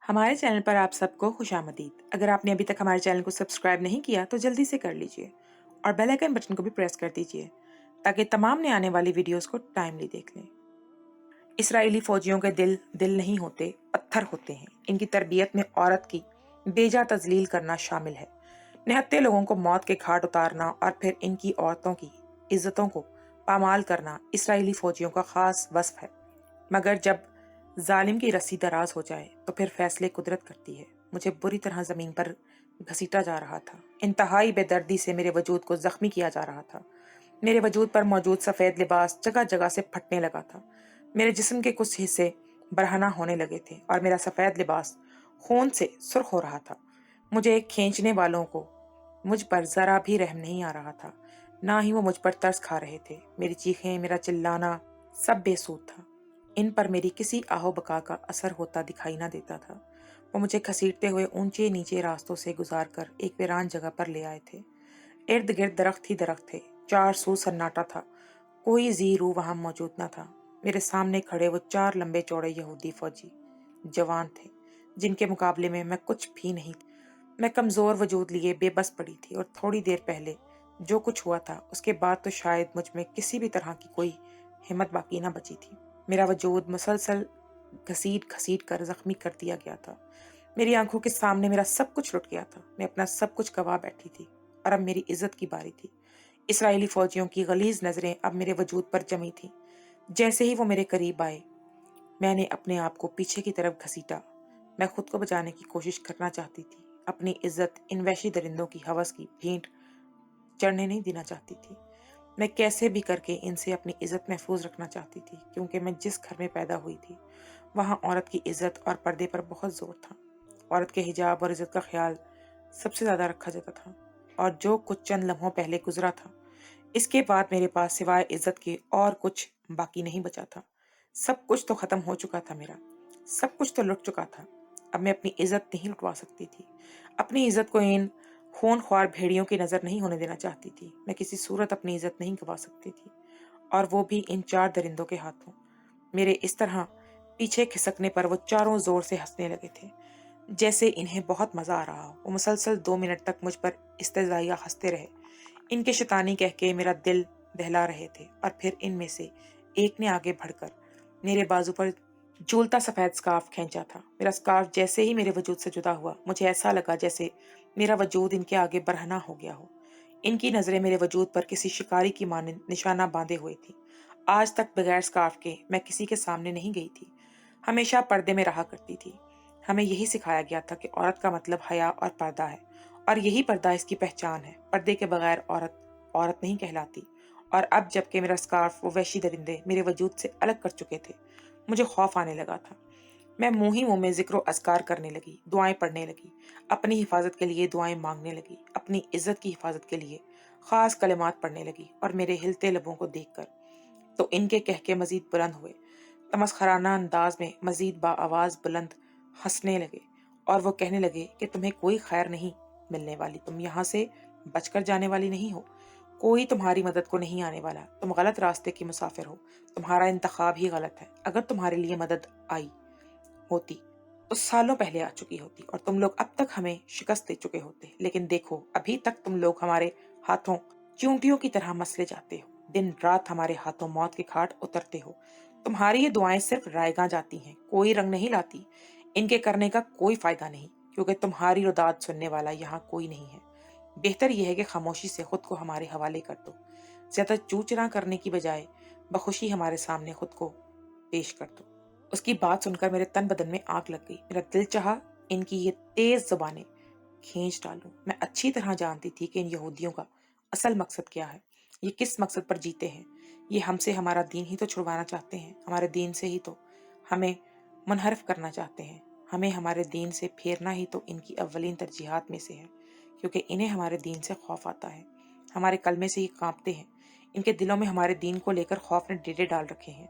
हमारे चैनल पर आप सबको खुशामदीद। अगर आपने अभी तक हमारे चैनल को सब्सक्राइब नहीं किया तो जल्दी से कर लीजिए और बेल आइकन बटन को भी प्रेस कर दीजिए ताकि तमाम नए आने वाली वीडियोस को टाइमली देख लें। इसराइली फौजियों के दिल दिल नहीं होते, पत्थर होते हैं। इनकी तरबियत में औरत की बेजा तजलील करना शामिल है। निहत्थे लोगों को मौत के घाट उतारना और फिर इनकी औरतों की इज्जतों को पामाल करना इसराइली फौजियों का खास वस्फ है। मगर जब जालिम की रस्सी दराज हो जाए तो फिर फैसले कुदरत करती है। मुझे बुरी तरह जमीन पर घसीटा जा रहा था। इंतहाई बेदर्दी से मेरे वजूद को जख्मी किया जा रहा था। मेरे वजूद पर मौजूद सफ़ेद लिबास जगह जगह से फटने लगा था। मेरे जिस्म के कुछ हिस्से बरहना होने लगे थे और मेरा सफ़ेद लिबास खून से सुर्ख हो रहा था। मुझे खींचने वालों को मुझ पर ज़रा भी रहम नहीं आ रहा था, ना ही वो मुझ पर तरस खा रहे थे। मेरी चीखें, मेरा चिल्लाना सब बेसूद था। इन पर मेरी किसी आहो बका का असर होता दिखाई ना देता था। वो मुझे घसीटते हुए ऊंचे नीचे रास्तों से गुजार कर एक वीरान जगह पर ले आए थे। इर्द गिर्द दरख्त ही दरख्त थे। चार सू सन्नाटा था। कोई जी रूह वहां मौजूद न था। मेरे सामने खड़े वो चार लंबे चौड़े यहूदी फौजी जवान थे, जिनके मुकाबले में मैं कुछ भी नहीं थी। मैं कमजोर वजूद लिए बेबस पड़ी थी और थोड़ी देर पहले जो कुछ हुआ था उसके बाद तो शायद मुझ में किसी भी तरह की कोई हिम्मत बाकी ना बची थी। मेरा वजूद मुसलसल घसीट घसीट कर जख्मी कर दिया गया था। मेरी आंखों के सामने मेरा सब कुछ लुट गया था। मैं अपना सब कुछ गवा बैठी थी और अब मेरी इज्जत की बारी थी। इसराइली फौजियों की गलीज नजरें अब मेरे वजूद पर जमी थी। जैसे ही वो मेरे करीब आए, मैंने अपने आप को पीछे की तरफ घसीटा। मैं खुद को बचाने की कोशिश करना चाहती थी। अपनी इज्जत इन वहशी दरिंदों की हवस की भेंट चढ़ने नहीं देना चाहती थी। मैं कैसे भी करके इनसे अपनी इज्जत महफूज रखना चाहती थी, क्योंकि मैं जिस घर में पैदा हुई थी वहाँ औरत की इज्जत और पर्दे पर बहुत जोर था। औरत के हिजाब और इज्जत का ख्याल सबसे ज्यादा रखा जाता था। और जो कुछ चंद लम्हों पहले गुजरा था, इसके बाद मेरे पास सिवाय इज्जत के और कुछ बाकी नहीं बचा था। सब कुछ तो खत्म हो चुका था मेरा। सब कुछ तो लुट चुका था। अब मैं अपनी इज्जत नहीं लुटवा सकती थी। अपनी इज्जत को इन खूनख्वार भेड़ियों की नजर नहीं होने देना चाहती थी। मैं किसी सूरत अपनी इज्जत नहीं गवा सकती थी, और वो भी इन चार दरिंदों के हाथों। मेरे इस तरह पीछे खिसकने पर वो चारों जोर से हंसने लगे थे, जैसे इन्हें बहुत मजा आ रहा हो। वो मुसलसल 2 मिनट तक मुझ पर इस्तेज़ाइया हंसते रहे। इनके शैतानी कह के मेरा दिल दहला रहे थे। और फिर इनमें से एक ने आगे बढ़कर मेरे बाजू पर झूलता सफेद स्कार्फ खींचा था। मेरा स्कार्फ जैसे ही मेरे वजूद से जुदा हुआ, मुझे ऐसा लगा जैसे मेरा वजूद इनके आगे बरहना हो गया हो। इनकी नजरें मेरे वजूद पर किसी शिकारी की मानिंद निशाना बांधे हुए थी। आज तक बगैर स्कार्फ के मैं किसी के सामने नहीं गई थी। हमेशा पर्दे में रहा करती थी। हमें यही सिखाया गया था कि औरत का मतलब हया और पर्दा है, और यही पर्दा इसकी पहचान है। पर्दे के बगैर औरत औरत नहीं कहलाती। और अब जबकि मेरा स्कार्फ वो वहशी दरिंदे मेरे वजूद से अलग कर चुके थे, मुझे खौफ आने लगा था। मैं मुंह ही मुंह में जिक्र अस्कार करने लगी, दुआएं पढ़ने लगी, अपनी हिफाजत के लिए दुआएं मांगने लगी, अपनी इज्जत की हिफाजत के लिए खास कलिमात पढ़ने लगी। और मेरे हिलते लबों को देखकर तो इनके कहके मजीद बुलंद हुए। तमस्खराना अंदाज में मजीद बाआवाज बुलंद हंसने लगे, और वो कहने लगे कि तुम्हें कोई खैर नहीं मिलने वाली। तुम यहाँ से बचकर जाने वाली नहीं हो। कोई तुम्हारी मदद को नहीं आने वाला। तुम गलत रास्ते की मुसाफिर हो। तुम्हारा इंतखाब ही गलत है। अगर तुम्हारे लिए मदद आई होती तो सालों पहले आ चुकी होती, और तुम लोग अब तक हमें शिकस्त दे चुके होते। लेकिन देखो, अभी तक तुम लोग हमारे हाथों चूंटियों की तरह मसले जाते हो। दिन रात हमारे हाथों मौत के घाट उतरते हो। तुम्हारी ये दुआएं सिर्फ रायगा जाती हैं, कोई रंग नहीं लाती। इनके करने का कोई फायदा नहीं, क्योंकि तुम्हारी रुदाद सुनने वाला यहाँ कोई नहीं है। बेहतर यह है कि खामोशी से खुद को हमारे हवाले कर दो। ज्यादा चूचना करने की बजाय बखुशी हमारे सामने खुद को पेश कर दो। उसकी बात सुनकर मेरे तन बदन में आग लग गई। मेरा दिल चाहा इनकी ये तेज जुबानें खींच डालूं। मैं अच्छी तरह जानती थी कि इन यहूदियों का असल मकसद क्या है। ये किस मकसद पर जीते हैं। ये हमसे हमारा दीन ही तो छुड़वाना चाहते हैं। हमारे दीन से ही तो हमें मुनहरफ करना चाहते हैं। हमें हमारे दीन से फेरना ही तो इनकी अव्वलीन तरजीहात में से है, क्योंकि इन्हें हमारे दीन से खौफ आता है। हमारे कलमे से ही कांपते हैं। इनके दिलों में हमारे दीन को लेकर खौफ ने डेरे डाल रखे हैं।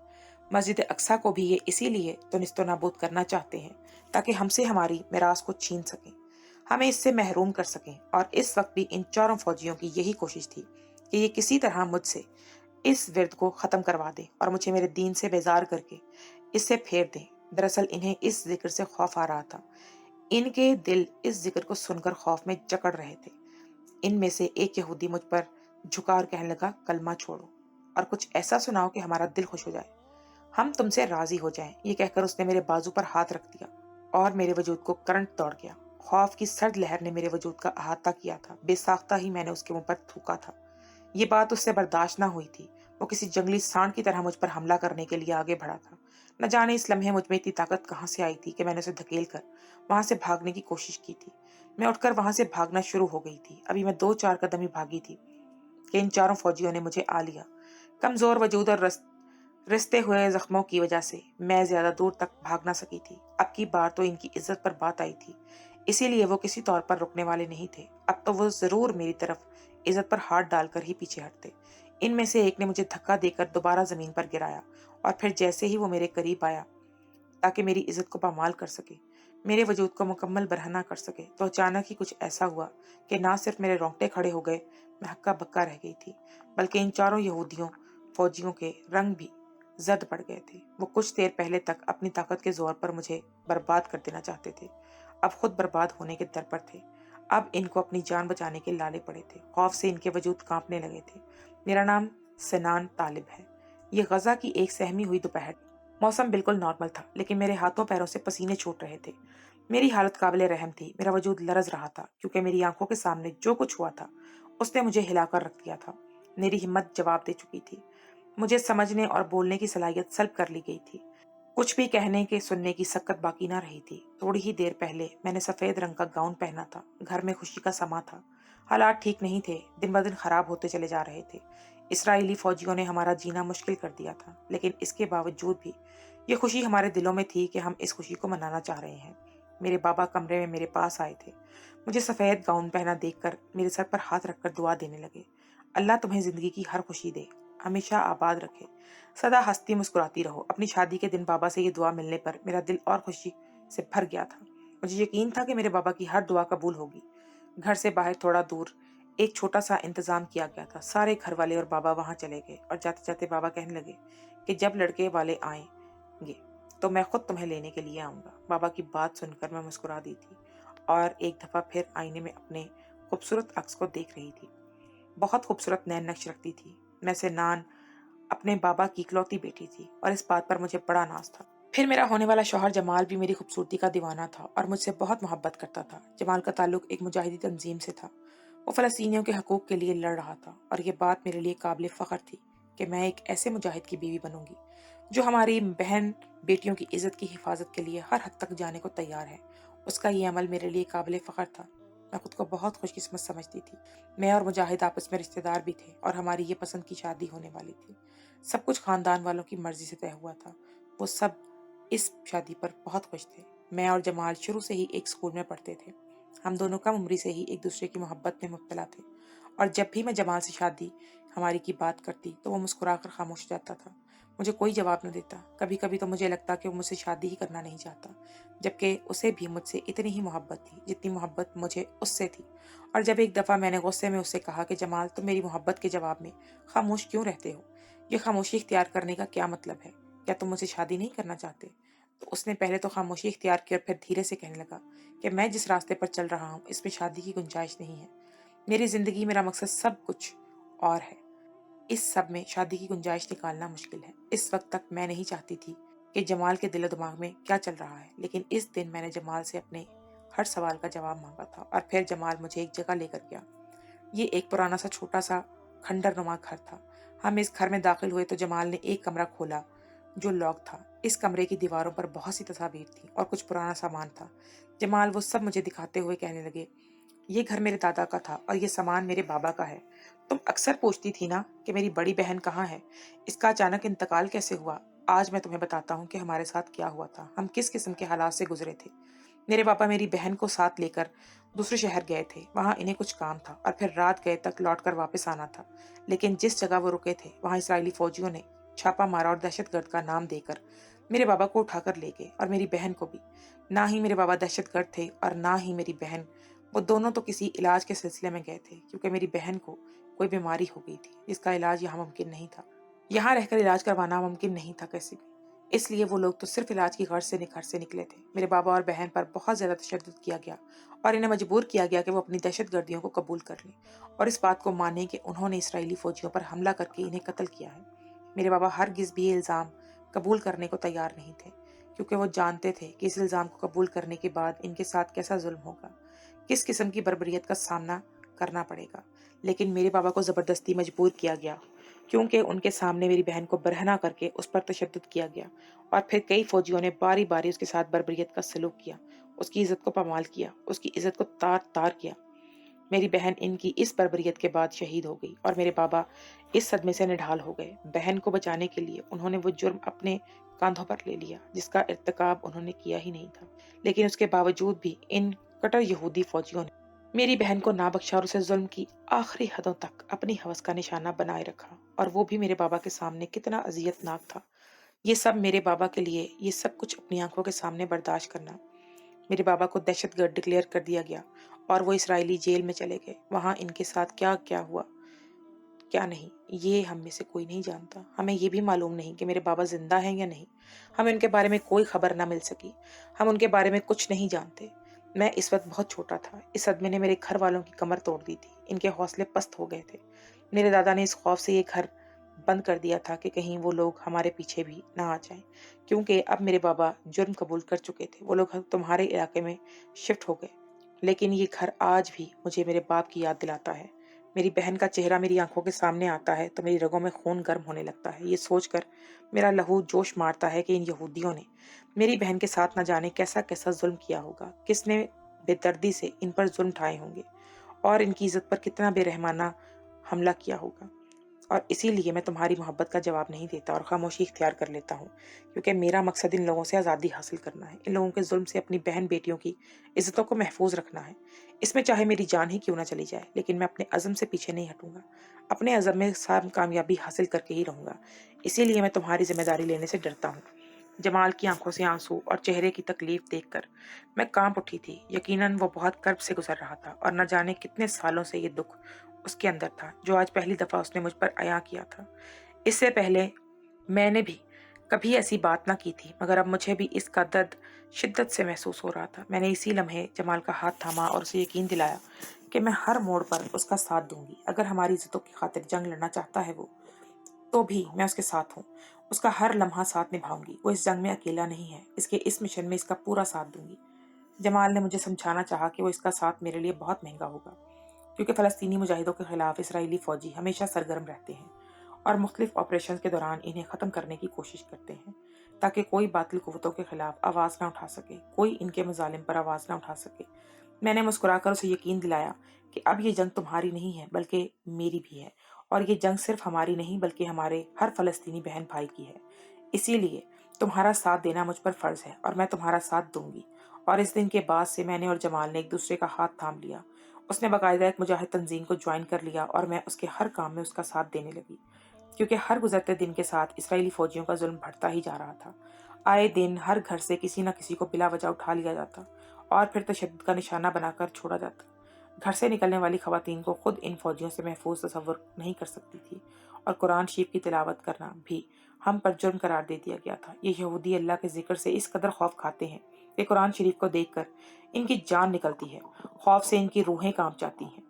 मस्जिद अक्सा को भी ये इसीलिए तो निस्तो नाबूद करना चाहते हैं, ताकि हमसे हमारी मिरास को छीन सकें, हमें इससे महरूम कर सकें। और इस वक्त भी इन चारों फौजियों की यही कोशिश थी कि ये किसी तरह मुझसे इस विरद को खत्म करवा दें और मुझे मेरे दीन से बेजार करके इससे फेर दें। दरअसल इन्हें इस जिक्र से खौफ आ रहा था। इनके दिल इस जिक्र को सुनकर खौफ में जकड़ रहे थे। इनमें से एक यहूदी मुझ पर झुका और कहने लगा, कलमा छोड़ो और कुछ ऐसा सुनाओ कि हमारा दिल खुश हो जाए, हम तुमसे राजी हो जाएं। ये कहकर उसने मेरे बाजू पर हाथ रख दिया और मेरे वजूद को करंट दौड़ गया। खौफ की सर्द लहर ने मेरे वजूद का अहाता किया था। बेसाख्ता ही मैंने उसके मुंह पर थूका था। ये बात उससे बर्दाश्त ना हुई थी। वो किसी जंगली सांड की तरह मुझ पर हमला करने के लिए आगे बढ़ा था। न जाने इस लम्हे मुझ में इतनी ताकत कहाँ से आई थी कि मैंने उसे धकेल कर वहां से भागने की कोशिश की थी। मैं उठकर वहां से भागना शुरू हो गई थी। अभी मैं 2-4 कदम ही भागी थी कि इन चारों फौजियों ने मुझे आ लिया। कमजोर वजूद और रिश्ते हुए जख्मों की वजह से मैं ज्यादा दूर तक भाग ना सकी थी। अब की बार तो इनकी इज्जत पर बात आई थी, इसीलिए वो किसी तौर पर रुकने वाले नहीं थे। अब तो वो जरूर मेरी तरफ इज्जत पर हाथ डालकर ही पीछे हटते। इनमें से एक ने मुझे धक्का देकर दोबारा जमीन पर गिराया और फिर जैसे ही वो मेरे करीब आया ताकि मेरी इज्जत को पामाल कर सके, मेरे वजूद को मुकम्मल बरहना कर सके, तो अचानक ही कुछ ऐसा हुआ कि ना सिर्फ मेरे रोंगटे खड़े हो गए, मैं हक्का बक्का रह गई थी, बल्कि इन चारों यहूदियों फौजियों के रंग भी जद पड़ गए थे। वो कुछ देर पहले तक अपनी ताकत के जोर पर मुझे बर्बाद कर देना चाहते थे, अब खुद बर्बाद होने के दर पर थे। अब इनको अपनी जान बचाने के लाले पड़े थे। खौफ से इनके वजूद कांपने लगे थे। मेरा नाम सनान तालिब है। ये गजा की एक सहमी हुई दोपहर। मौसम बिल्कुल नॉर्मल था, लेकिन मेरे हाथों पैरों से पसीने छूट रहे थे। मेरी हालत काबिले रहम थी। मेरा वजूद लरज रहा था, क्योंकि मेरी आंखों के सामने जो कुछ हुआ था उसने मुझे हिलाकर रख दिया था। मेरी हिम्मत जवाब दे चुकी थी। मुझे समझने और बोलने की सलाहियत सल्ब कर ली गई थी। कुछ भी कहने के सुनने की सक्कत बाकी ना रही थी। थोड़ी ही देर पहले मैंने सफेद रंग का गाउन पहना था। घर में खुशी का समा था। हालात ठीक नहीं थे, दिन ब दिन खराब होते चले जा रहे थे। इसराइली फौजियों ने हमारा जीना मुश्किल कर दिया था, लेकिन इसके बावजूद भी ये खुशी हमारे दिलों में थी कि हम इस खुशी को मनाना चाह रहे हैं। मेरे बाबा कमरे में मेरे पास आए थे। मुझे सफेद गाउन पहना देखकर मेरे सर पर हाथ रखकर दुआ देने लगे। अल्लाह तुम्हें जिंदगी की हर खुशी दे, हमेशा आबाद रखे, सदा हंसती मुस्कुराती रहो। अपनी शादी के दिन बाबा से ये दुआ मिलने पर मेरा दिल और खुशी से भर गया था। मुझे यकीन था कि मेरे बाबा की हर दुआ कबूल होगी। घर से बाहर थोड़ा दूर एक छोटा सा इंतजाम किया गया था। सारे घर वाले और बाबा वहां चले गए और जाते जाते बाबा कहने लगे कि जब लड़के वाले आएंगे तो मैं खुद तुम्हें लेने के लिए आऊंगा। बाबा की बात सुनकर मैं मुस्कुरा दी थी और एक दफा फिर आईने में अपने खूबसूरत अक्स को देख रही थी। बहुत खूबसूरत नैन नक्श रखती थी। मैं से नान अपने बाबा की इकलौती बेटी थी और इस बात पर मुझे बड़ा नाज था। फिर मेरा होने वाला शौहर जमाल भी मेरी खूबसूरती का दीवाना था और मुझसे बहुत मोहब्बत करता था। जमाल का ताल्लुक एक मुजाहिदी तंजीम से था। वो फ़लस्तीनियों के हकूक़ के लिए लड़ रहा था और ये बात मेरे लिए काबिल फ़ख्र थी कि मैं एक ऐसे मुजाहिद की बीवी बनूंगी जो हमारी बहन बेटियों की इज्जत की हिफाजत के लिए हर हद तक जाने को तैयार है। उसका ये अमल मेरे लिए काबिल फ़ख्र था। मैं खुद को बहुत खुशकिस्मत समझती थी। मैं और मुजाहिद आपस में रिश्तेदार भी थे और हमारी ये पसंद की शादी होने वाली थी। सब कुछ खानदान वालों की मर्जी से तय हुआ था। वो सब इस शादी पर बहुत खुश थे। मैं और जमाल शुरू से ही एक स्कूल में पढ़ते थे। हम दोनों कम उम्री से ही एक दूसरे की मोहब्बत में मुब्तला थे और जब भी मैं जमाल से शादी हमारी की बात करती तो वो मुस्कुराकर खामोश हो जाता था, मुझे कोई जवाब न देता। कभी कभी तो मुझे लगता कि वो मुझसे शादी ही करना नहीं चाहता, जबकि उसे भी मुझसे इतनी ही मोहब्बत थी जितनी मोहब्बत मुझे उससे थी। और जब एक दफ़ा मैंने गुस्से में उससे कहा कि जमाल, तुम मेरी मोहब्बत के जवाब में खामोश क्यों रहते हो? ये खामोशी इख्तियार करने का क्या मतलब है? क्या तुम मुझसे शादी नहीं करना चाहते? तो उसने पहले तो खामोशी इख्तियार की और फिर धीरे से कहने लगा कि मैं जिस रास्ते पर चल रहा हूँ इसमें शादी की गुंजाइश नहीं है। मेरी जिंदगी, मेरा मकसद सब कुछ और है। इस सब में शादी की गुंजाइश निकालना मुश्किल है। इस वक्त तक मैं नहीं चाहती थी कि जमाल के दिलो दिमाग में क्या चल रहा है, लेकिन इस दिन मैंने जमाल से अपने हर सवाल का जवाब मांगा था और फिर जमाल मुझे एक जगह लेकर गया। ये एक पुराना सा छोटा सा खंडर नुमा घर था। हम इस घर में दाखिल हुए तो जमाल ने एक कमरा खोला जो लॉक था। इस कमरे की दीवारों पर बहुत सी तस्वीर थी और कुछ पुराना सामान था। जमाल वो सब मुझे दिखाते हुए कहने लगे, ये घर मेरे दादा का था और ये सामान मेरे बाबा का है। तुम अक्सर पूछती थी ना कि मेरी बड़ी बहन कहाँ है, इसका अचानक इंतकाल कैसे हुआ। आज मैं तुम्हें बताता हूँ कि हमारे साथ क्या हुआ था, हम किस किस्म के हालात से गुजरे थे। मेरे पापा मेरी बहन को साथ लेकर दूसरे शहर गए थे। वहां इन्हें कुछ काम था और फिर रात गए तक लौटकर वापस आना था। लेकिन जिस जगह वो रुके थे वहां इसराइली फौजियों ने छापा मारा और दहशतगर्द का नाम देकर मेरे बाबा को उठाकर ले गए और मेरी बहन को भी। ना ही मेरे बाबा दहशतगर्द थे और ना ही मेरी बहन। वो दोनों तो किसी इलाज के सिलसिले में गए थे, क्योंकि मेरी बहन को कोई बीमारी हो गई थी जिसका इलाज यहाँ मुमकिन नहीं था। यहाँ रहकर इलाज करवाना मुमकिन नहीं था कैसे भी। اس لیے وہ لوگ تو صرف علاج کی غرض سے گھر سے نکلے تھے۔ میرے بابا اور بہن پر بہت زیادہ تشدد کیا گیا اور انہیں مجبور کیا گیا کہ وہ اپنی دہشت گردیوں کو قبول کر لیں اور اس بات کو مانیں کہ انہوں نے اسرائیلی فوجیوں پر حملہ کر کے انہیں قتل کیا ہے۔ میرے بابا ہرگز بھی یہ الزام قبول کرنے کو تیار نہیں تھے، کیونکہ وہ جانتے تھے کہ اس الزام کو قبول کرنے کے بعد ان کے ساتھ کیسا ظلم ہوگا، کس قسم کی بربریت کا سامنا کرنا پڑے گا۔ لیکن میرے بابا کو زبردستی مجبور کیا گیا، کیونکہ ان کے سامنے میری بہن کو برہنہ کر کے اس پر تشدد کیا گیا اور پھر کئی فوجیوں نے باری باری اس کے ساتھ بربریت کا سلوک کیا، اس کی عزت کو پامال کیا، اس کی عزت کو تار تار کیا۔ میری بہن ان کی اس بربریت کے بعد شہید ہو گئی اور میرے بابا اس صدمے سے نڈھال ہو گئے۔ بہن کو بچانے کے لیے انہوں نے وہ جرم اپنے کاندھوں پر لے لیا جس کا ارتکاب انہوں نے کیا ہی نہیں تھا، لیکن اس کے باوجود بھی ان کٹر یہودی فوجیوں نے میری بہن کو نہ بخشا اور اسے ظلم کی آخری حدوں تک اپنی ہوس کا نشانہ بنائے رکھا، اور وہ بھی میرے بابا کے سامنے کتنا اذیت ناک تھا۔ یہ سب میرے بابا کے لیے یہ سب کچھ اپنی آنکھوں کے سامنے برداشت کرنا۔ میرے بابا کو دہشت گرد ڈکلیئر کر دیا گیا اور وہ اسرائیلی جیل میں چلے گئے۔ وہاں ان کے ساتھ کیا کیا ہوا کیا نہیں، یہ ہم میں سے کوئی نہیں جانتا۔ ہمیں یہ بھی معلوم نہیں کہ میرے بابا زندہ ہیں یا نہیں۔ ہمیں ان کے بارے میں کوئی خبر نہ مل سکی، ہم ان کے بارے میں کچھ نہیں جانتے۔ میں اس وقت بہت چھوٹا تھا۔ اس صدمے نے میرے گھر والوں کی کمر توڑ دی تھی، ان کے حوصلے پست ہو گئے تھے۔ میرے دادا نے اس خوف سے یہ گھر بند کر دیا تھا کہ کہیں وہ لوگ ہمارے پیچھے بھی نہ آ جائیں، کیونکہ اب میرے بابا جرم قبول کر چکے تھے۔ وہ لوگ تمہارے علاقے میں شفٹ ہو گئے۔ لیکن یہ گھر آج بھی مجھے میرے باپ کی یاد دلاتا ہے۔ میری بہن کا چہرہ میری آنکھوں کے سامنے آتا ہے تو میری رگوں میں خون گرم ہونے لگتا ہے۔ یہ سوچ کر میرا لہو جوش مارتا ہے کہ ان یہودیوں نے میری بہن کے ساتھ نہ جانے کیسا کیسا ظلم کیا ہوگا، کس نے بے دردی سے ان پر ظلم ڈھائے ہوں گے اور ان کی عزت پر کتنا بے رحمانہ حملہ کیا ہوگا۔ اور اسی لیے میں تمہاری محبت کا جواب نہیں دیتا اور خاموشی اختیار کر لیتا ہوں، کیونکہ میرا مقصد ان لوگوں سے آزادی حاصل کرنا ہے، ان لوگوں کے ظلم سے اپنی بہن بیٹیوں کی عزتوں کو محفوظ رکھنا ہے۔ اس میں چاہے میری جان ہی کیوں نہ چلی جائے، لیکن میں اپنے عزم سے پیچھے نہیں ہٹوں گا، اپنے عزم میں کامیابی حاصل کر کے ہی رہوں گا۔ اسی لیے میں تمہاری ذمہ داری لینے سے ڈرتا ہوں۔ جمال کی آنکھوں سے آنسو اور چہرے کی تکلیف دیکھ کر میں کانپ اٹھی تھی۔ یقیناً وہ بہت کرب سے گزر رہا تھا اور نہ جانے کتنے سالوں سے یہ دکھ اس کے اندر تھا جو آج پہلی دفعہ اس نے مجھ پر عیاں کیا تھا۔ اس سے پہلے میں نے بھی کبھی ایسی بات نہ کی تھی، مگر اب مجھے بھی اس کا درد شدت سے محسوس ہو رہا تھا۔ میں نے اسی لمحے جمال کا ہاتھ تھاما اور اسے یقین دلایا کہ میں ہر موڑ پر اس کا ساتھ دوں گی۔ اگر ہماری عزتوں کی خاطر جنگ لڑنا چاہتا ہے وہ، تو بھی میں اس کے ساتھ ہوں، اس کا ہر لمحہ ساتھ نبھاؤں گی۔ وہ اس جنگ میں اکیلا نہیں ہے، اس کے اس مشن میں اس کا پورا ساتھ دوں گی۔ جمال نے مجھے سمجھانا چاہا کہ وہ اس کا ساتھ میرے لیے بہت مہنگا ہوگا، کیونکہ فلسطینی مجاہدوں کے خلاف اسرائیلی فوجی ہمیشہ سرگرم رہتے ہیں اور مختلف آپریشنز کے دوران انہیں ختم کرنے کی کوشش کرتے ہیں تاکہ کوئی باطل قوتوں کے خلاف آواز نہ اٹھا سکے، کوئی ان کے مظالم پر آواز نہ اٹھا سکے۔ میں نے مسکرا کر اسے یقین دلایا کہ اب یہ جنگ تمہاری نہیں ہے بلکہ میری بھی ہے، اور یہ جنگ صرف ہماری نہیں بلکہ ہمارے ہر فلسطینی بہن بھائی کی ہے۔ اسی لیے تمہارا ساتھ دینا مجھ پر فرض ہے اور میں تمہارا ساتھ دوں گی۔ اور اس دن کے بعد سے میں نے اور جمال نے ایک دوسرے کا ہاتھ تھام لیا۔ اس نے باقاعدہ ایک مجاہد تنظیم کو جوائن کر لیا اور میں اس کے ہر کام میں اس کا ساتھ دینے لگی، کیونکہ ہر گزرتے دن کے ساتھ اسرائیلی فوجیوں کا ظلم بڑھتا ہی جا رہا تھا۔ آئے دن ہر گھر سے کسی نہ کسی کو بلا وجہ اٹھا لیا جاتا اور پھر تشدد کا نشانہ بنا کر چھوڑا جاتا۔ گھر سے نکلنے والی خواتین کو خود ان فوجیوں سے محفوظ تصور نہیں کر سکتی تھی، اور قرآن شریف کی تلاوت کرنا بھی ہم پر جرم قرار دے دیا گیا تھا۔ یہ یہودی اللہ کے ذکر سے اس قدر خوف کھاتے ہیں کہ قرآن شریف کو دیکھ کر ان کی جان نکلتی ہے، خوف سے ان کی روحیں کانپ جاتی ہیں۔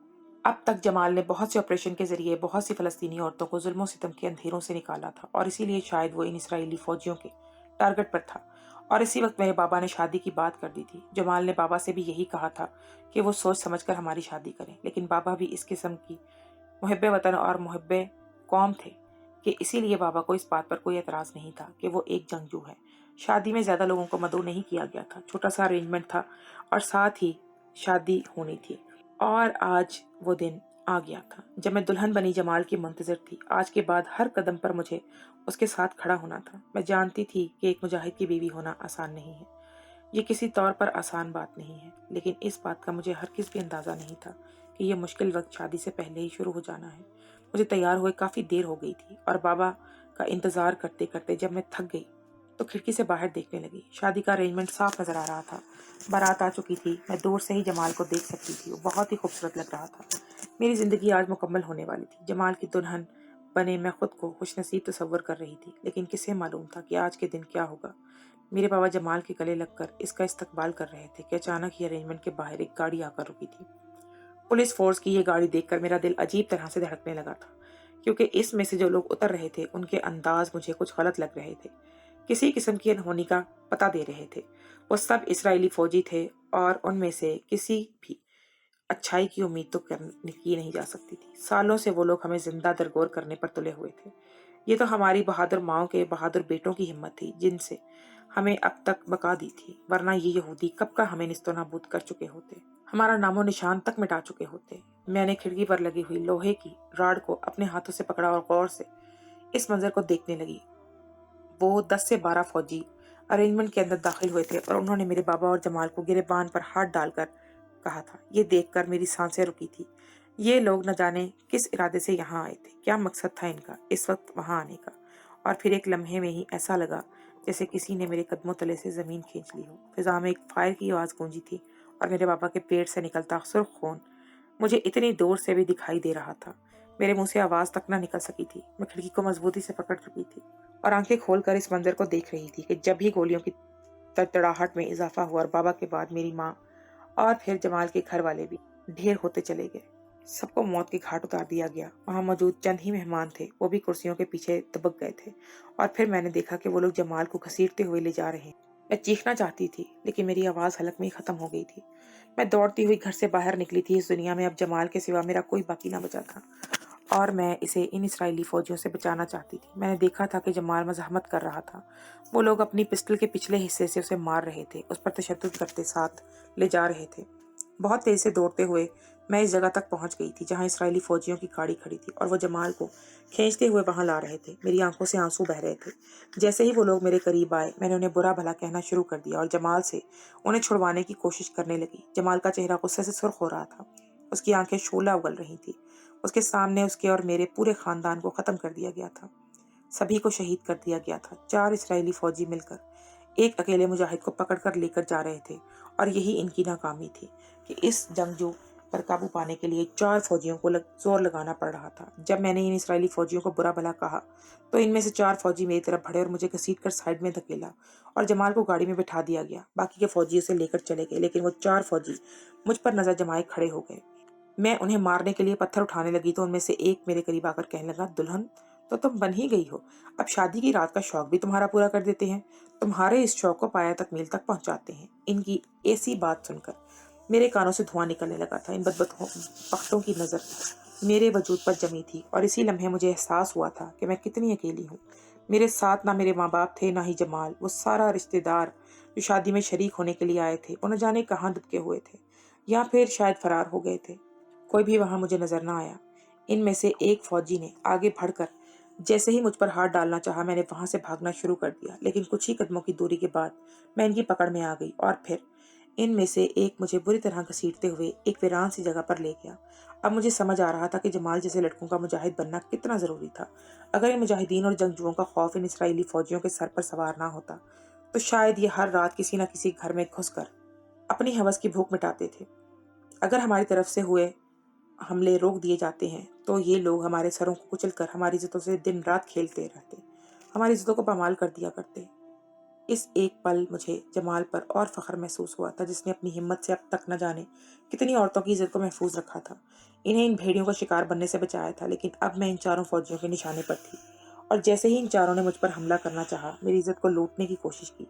اب تک جمال نے بہت سے آپریشن کے ذریعے بہت سی فلسطینی عورتوں کو ظلم و ستم کے اندھیروں سے نکالا تھا، اور اسی لیے شاید وہ ان اسرائیلی فوجیوں کے ٹارگٹ پر تھا۔ اور اسی وقت میرے بابا نے شادی کی بات کر دی تھی۔ جمال نے بابا سے بھی یہی کہا تھا کہ وہ سوچ سمجھ کر ہماری شادی کریں، لیکن بابا بھی اس قسم کی محب وطن اور محب قوم تھے کہ اسی لیے بابا کو اس بات پر کوئی اعتراض نہیں تھا کہ وہ ایک جنگجو ہے۔ شادی میں زیادہ لوگوں کو مدعو نہیں کیا گیا تھا، چھوٹا سا ارینجمنٹ تھا اور ساتھ ہی شادی ہونی تھی۔ اور آج وہ دن آ گیا تھا جب میں دلہن بنی جمال کی منتظر تھی۔ آج کے بعد ہر قدم پر مجھے اس کے ساتھ کھڑا ہونا تھا۔ میں جانتی تھی کہ ایک مجاہد کی بیوی ہونا آسان نہیں ہے، یہ کسی طور پر آسان بات نہیں ہے، لیکن اس بات کا مجھے ہرگز بھی اندازہ نہیں تھا کہ یہ مشکل وقت شادی سے پہلے ہی شروع ہو جانا ہے۔ مجھے تیار ہوئے کافی دیر ہو گئی تھی اور بابا کا انتظار کرتے کرتے جب میں تھک گئی تو کھڑکی سے باہر دیکھنے لگی۔ شادی کا ارینجمنٹ صاف نظر آ رہا تھا، بارات آ چکی تھی، میں دور سے ہی جمال کو دیکھ سکتی تھی، وہ بہت ہی خوبصورت لگ رہا تھا۔ میری زندگی آج مکمل ہونے والی تھی۔ جمال کی دلہن बने मैं खुद को खुशनसीब तस्वर कर रही थी, लेकिन किसे मालूम था कि आज के दिन क्या होगा। मेरे बाबा जमाल के गले लगकर इसका इस्तकबाल कर रहे थे कि अचानक ही अरेंजमेंट के बाहर एक गाड़ी आकर रुकी थी। पुलिस फोर्स की ये गाड़ी देखकर मेरा दिल अजीब तरह से धड़कने लगा था, क्योंकि इसमें से जो लोग उतर रहे थे उनके अंदाज मुझे कुछ गलत लग रहे थे, किसी किस्म की अनहोनी का पता दे रहे थे। वो सब इसराइली फौजी थे और उनमें से किसी भी अच्छाई की उम्मीद तो की नहीं जा सकती थी। सालों से वो लोग हमें जिंदा दरगोर करने पर तुले हुए थे। ये तो हमारी बहादुर माओं के बहादुर बेटों की हिम्मत थी जिनसे हमें अब तक बका दी थी, वरना ये यहूदी कब का हमें निस्तो नाबूद कर चुके होते, हमारा नामो निशान तक मिटा चुके होते। मैंने खिड़की पर लगी हुई लोहे की राड को अपने हाथों से पकड़ा और गौर से इस मंजर को देखने लगी। वो 10 से 12 फौजी अरेंजमेंट के अंदर दाखिल हुए थे और उन्होंने मेरे बाबा और जमाल को गिरेबान पर हाथ डालकर कहा था। ये देखकर मेरी सांसें रुकी थी। ये लोग न जाने किस इरादे से यहाँ आए थे, क्या मकसद था इनका इस वक्त वहाँ आने का। और फिर एक लम्हे में ही ऐसा लगा जैसे किसी ने मेरे कदमों तले से जमीन खींच ली हो। फिजा में एक फायर की आवाज़ गूंजी थी और मेरे बाबा के पेट से निकलता सुर्ख खून मुझे इतनी दूर से भी दिखाई दे रहा था। मेरे मुंह से आवाज़ तक न निकल सकी थी। मैं खिड़की को मजबूती से पकड़ चुकी थी और आंखें खोलकर इस मंजर को देख रही थी कि जब ही गोलियों की तड़तड़ाहट में इजाफा हुआ और बाबा के बाद मेरी माँ और फिर जमाल के घर वाले भी ढेर होते चले गए। सबको मौत के घाट उतार दिया गया। वहां मौजूद चंद ही मेहमान थे, वो भी कुर्सियों के पीछे दबक गए थे। और फिर मैंने देखा कि वो लोग जमाल को घसीटते हुए ले जा रहे हैं। मैं चीखना चाहती थी, लेकिन मेरी आवाज़ हलक में ही खत्म हो गई थी। मैं दौड़ती हुई घर से बाहर निकली थी। इस दुनिया में अब जमाल के सिवा मेरा कोई बाकी ना बचा था और मैं इसे इन इसराइली फौजियों से बचाना चाहती थी। मैंने देखा था कि जमाल मज़ाहमत कर रहा था। वो लोग अपनी पिस्टल के पिछले हिस्से से उसे मार रहे थे, उस पर तशद्दुद करते साथ ले जा रहे थे। बहुत तेज से दौड़ते हुए मैं इस जगह तक पहुंच गई थी जहां इसराइली फौजियों की गाड़ी खड़ी थी और वो जमाल को खींचते हुए वहां ला रहे थे। मेरी आंखों से आंसू बह रहे थे। जैसे ही वो लोग मेरे करीब आए, मैंने उन्हें बुरा भला कहना शुरू कर दिया और जमाल से उन्हें छुड़वाने की कोशिश करने लगी। जमाल का चेहरा गुस्से से सुर्ख हो रहा था, उसकी आंखें शोला उगल रही थी। उसके सामने उसके और मेरे पूरे खानदान को खत्म कर दिया गया था, सभी को शहीद कर दिया गया था। 4 इसराइली फौजी मिलकर एक अकेले मुजाहिद को पकड़कर लेकर जा रहे थे और यही इनकी नाकामी थी कि इस जंगजू पर काबू पाने के लिए 4 फौजियों को जोर लगाना पड़ रहा था। जब मैंने इन इसराइली फौजियों को बुरा भला कहा तो इनमें से 4 फौजी मेरी तरफ बढ़े और मुझे घसीट कर साइड में धकेला और जमाल को गाड़ी में बिठा दिया गया। बाकी के फौजी उसे लेकर चले गए, लेकिन वो 4 फौजी मुझ पर नजर जमाए खड़े हो गए। मैं उन्हें मारने के लिए पत्थर उठाने लगी तो उनमें से एक मेरे करीब आकर कहने लगा, दुल्हन तो तुम बन ही गई हो, अब शादी की रात का शौक भी तुम्हारा पूरा कर देते हैं, तुम्हारे इस शौक को पाया तकमील तक पहुंचाते हैं। इनकी ऐसी बात सुनकर मेरे कानों से धुआं निकलने लगा था। इन बदबख्तों की नज़र मेरे वजूद पर जमी थी और इसी लम्हे मुझे एहसास हुआ था कि मैं कितनी अकेली हूँ। मेरे साथ ना मेरे माँ बाप थे, ना ही जमाल। वो सारा रिश्तेदार जो शादी में शरीक होने के लिए आए थे, वो न जाने कहाँ दुबके हुए थे या फिर शायद फरार हो गए थे। कोई भी वहां मुझे नजर न आया। इनमें से एक फौजी ने आगे बढ़कर जैसे ही मुझ पर हाथ डालना चाहा, मैंने वहां से भागना शुरू कर दिया, लेकिन कुछ ही कदमों की दूरी के बाद मैं इनकी पकड़ में आ गई और फिर इनमें से एक मुझे बुरी तरह घसीटते हुए एक वीरान सी जगह पर ले गया। अब मुझे समझ आ रहा था कि जमाल जैसे लड़कों का मुजाहिद बनना कितना जरूरी था। अगर इन मुजाहिदीन और जंगजुओं का खौफ इन इसराइली फौजियों के सर पर सवार ना होता तो शायद ये हर रात किसी न किसी घर में घुसकर अपनी हवस की भूख मिटाते थे। अगर हमारी तरफ से हुए हमले रोक दिए जाते हैं तो ये लोग हमारे सरों को कुचलकर हमारी इज्जतों से दिन रात खेलते रहते, हमारी इज्जतों को पामाल कर दिया करते। इस एक पल मुझे जमाल पर और फख्र महसूस हुआ था, जिसने अपनी हिम्मत से अब तक न जाने कितनी औरतों की इज्जत को महफूज रखा था, इन्हें इन भेड़ियों का शिकार बनने से बचाया था। लेकिन अब मैं इन 4 फौजियों के निशाने पर थी और जैसे ही इन 4 ने मुझ पर हमला करना चाहा, मेरी इज्जत को लूटने की कोशिश की,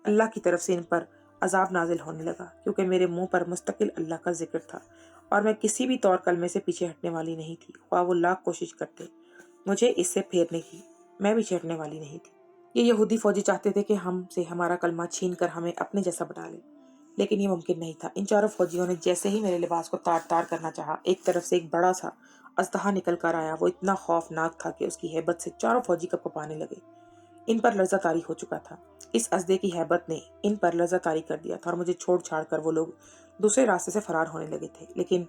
अल्लाह की तरफ से इन पर अजाब नाजिल होने लगा, क्योंकि मेरे मुंह पर मुस्तकिल अल्लाह का जिक्र था और मैं किसी भी तौर कलमे से पीछे हटने वाली नहीं थी। ख्वाह वो लाख कोशिश करते मुझे इससे फेरने की, मैं भी छेड़ने वाली नहीं थी। ये यहूदी फौजी चाहते थे कि हमसे हमारा कलमा छीन कर हमें अपने जैसा बना ले, लेकिन ये मुमकिन नहीं था। इन 4 फौजियों ने जैसे ही मेरे लिबास को तार तार करना चाहा, एक तरफ से एक बड़ा सा अजदहा निकल कर आया। वो इतना खौफनाक था कि उसकी हैबत से 4 फौजी कब कपाने लगे। इन पर लर्जा तारी हो चुका था। इस अजदे की हैबत ने इन पर लर्जा तारी कर दिया था और मुझे छोड़ छाड़ कर वो लोग दूसरे रास्ते से फरार होने लगे थे। लेकिन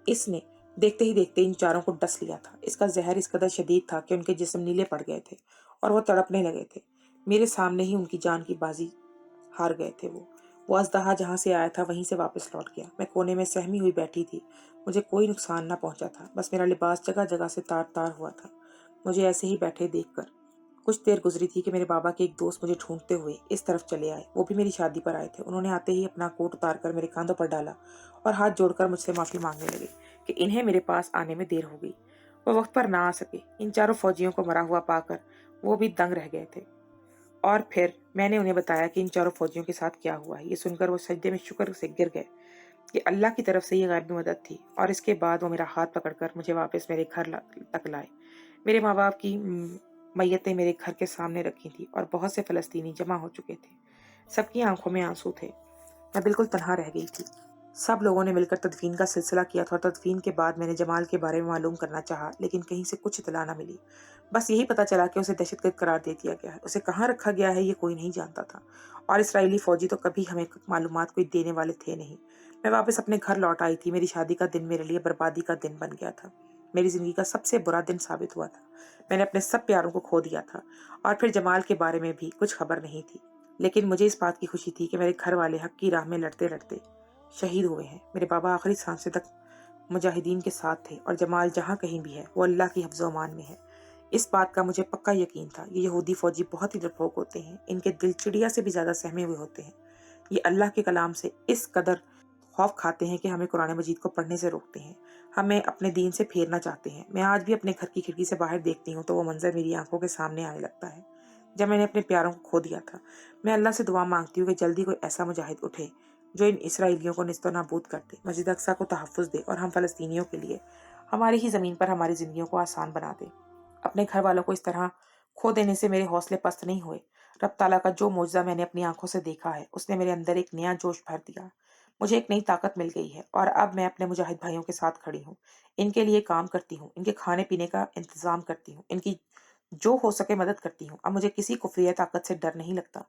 इसने देखते ही देखते इन 4 को डस लिया था। इसका जहर इस कदर शदीद था कि उनके जिस्म नीले पड़ गए थे और वो तड़पने लगे थे। मेरे सामने ही उनकी जान की बाजी हार गए थे। वो अजदहा जहां से आया था वहीं से वापस लौट गया। मैं कोने में सहमी हुई बैठी थी। मुझे कोई नुकसान ना पहुंचा था, बस मेरा लिबास जगह जगह से तार तार हुआ था। मुझे ऐसे ही बैठे देखकर कुछ देर गुजरी थी कि मेरे बाबा के एक दोस्त मुझे ढूंढते हुए इस तरफ चले आए। वो भी मेरी शादी पर आए थे। उन्होंने आते ही अपना कोट उतार कर मेरे कांधों पर डाला और हाथ जोड़कर मुझसे माफी मांगने लगे कि इन्हें मेरे पास आने में देर हो गई। वो वक्त पर ना आ सके। इन चारों फौजियों को मरा हुआ पाकर वो भी दंग रह गए थे। और फिर मैंने उन्हें बताया कि इन चारों फौजियों के साथ क्या हुआ है। ये सुनकर वो सजदे में शुक्र से गिर गए कि अल्लाह की तरफ से ये गैबी मदद थी। और इसके बाद वो मेरा हाथ पकड़कर मुझे वापस मेरे घर तक लाए। मेरे माँ बाप की मैयतें मेरे घर के सामने रखी थी और बहुत से फलस्तीनी जमा हो चुके थे। सबकी आंखों में आंसू थे। मैं बिल्कुल तनहा रह गई थी। सब लोगों ने मिलकर तदफीन का सिलसिला किया था और तदफीन के बाद मैंने जमाल के बारे में मालूम करना चाहा, लेकिन कहीं से कुछ इत्तला ना मिली। बस यही पता चला कि उसे दहशतगर्द करार दे दिया गया है। उसे कहाँ रखा गया है ये कोई नहीं जानता था, और इसराइली फौजी तो कभी हमें मालूमात कोई देने वाले थे नहीं। मैं वापस अपने घर लौट आई थी। मेरी शादी का दिन मेरे लिए बर्बादी का दिन बन गया था। मेरी जिंदगी का सबसे बुरा दिन साबित हुआ था। मैंने अपने सब प्यारों को खो दिया था, और फिर जमाल के बारे में भी कुछ खबर नहीं थी। लेकिन मुझे इस बात की खुशी थी कि मेरे घर वाले हक की राह में लड़ते लड़ते शहीद हुए हैं। मेरे बाबा आखिरी सांसें तक मुजाहिदीन के साथ थे, और जमाल जहाँ कहीं भी है वो अल्लाह की हिफ्ज़-ओ अमान में है। इस बात का मुझे पक्का यकीन था। ये यहूदी फौजी बहुत ही डरपोक होते हैं। इनके दिल चिड़िया से भी ज़्यादा सहमे हुए होते हैं। ये अल्लाह के कलाम से इस कदर खौफ खाते हैं कि हमें कुरान मजीद को पढ़ने से रोकते हैं, हमें अपने दीन से फेरना चाहते हैं। मैं आज भी अपने घर की खिड़की से बाहर देखती हूँ तो वो मंजर मेरी आंखों के सामने आने लगता है जब मैंने अपने प्यारों को खो दिया था। मैं अल्लाह से दुआ मांगती हूँ कि जल्दी कोई ऐसा मुजाहिद उठे जो इन इसराइलियों को निस्तो नाबूद कर दे, मस्जिद अक्सा को तहफ़्फ़ुज़ दे और हम फ़लस्तीनियों के लिए हमारी ही ज़मीन पर हमारी ज़िंदगियों को आसान बना दे। अपने घर वालों को इस तरह खो देने से मेरे हौसले पस्त नहीं हुए। रब ताला का जो मुआजिज़ा मैंने अपनी आंखों से देखा है, उसने मेरे अंदर एक नया जोश भर दिया। मुझे एक नई ताकत मिल गई है, और अब मैं अपने मुजाहिद भाइयों के साथ खड़ी हूँ। इनके लिए काम करती हूँ, इनके खाने पीने का इंतज़ाम करती हूँ, इनकी जो हो सके मदद करती हूँ। अब मुझे किसी कुफरिया ताकत से डर नहीं लगता।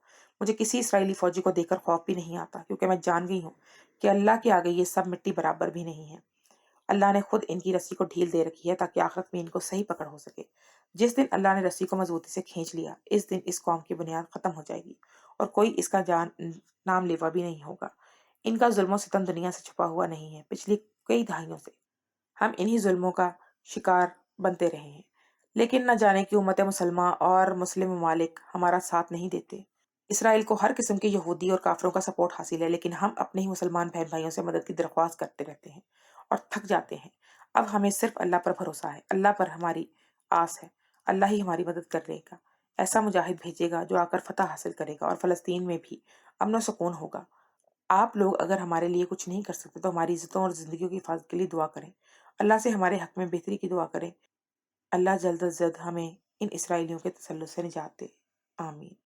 मुझे किसी इसराइली फ़ौजी को देखकर खौफ भी नहीं आता, क्योंकि मैं जान गई हूँ कि अल्लाह के आगे ये सब मिट्टी बराबर भी नहीं है। अल्लाह ने खुद इनकी रस्सी को ढील दे रखी है ताकि आखिरत में इनको सही पकड़ हो सके। जिस दिन अल्लाह ने रस्सी को मजबूती से खींच लिया, इस दिन इस कौम की बुनियाद खत्म हो जाएगी और कोई इसका नाम लेवा भी नहीं होगा। इनका जुल्म सितम दुनिया से छुपा हुआ नहीं है। पिछली कई दहाइयों से हम इन्हीं जुल्मों का शिकार बनते रहे हैं, लेकिन न जाने क्यों उम्मत मुसलमान और मुस्लिम ममालिक हमारा साथ नहीं देते। इसराइल को हर किस्म के यहूदी और काफिरों का सपोर्ट हासिल है, लेकिन हम अपने ही मुसलमान बहन भाइयों से मदद की दरख्वास्त करते रहते हैं और थक जाते हैं। अब हमें सिर्फ अल्लाह पर भरोसा है, अल्लाह पर हमारी आस है। अल्लाह ही हमारी मदद कर लेगा। ऐसा मुजाहिद भेजेगा जो आकर फतह हासिल करेगा और फलस्तीन में भी अमन सुकून होगा। आप लोग अगर हमारे लिए कुछ नहीं कर सकते तो हमारी इज्जतों और जिंदगियों की हिफाजत के लिए दुआ करें। अल्लाह से हमारे हक में बेहतरी की दुआ करें। अल्लाह जल्द अज जल्द हमें इन इसराइलियों के तसल्लुत से निजात दे। आमीन।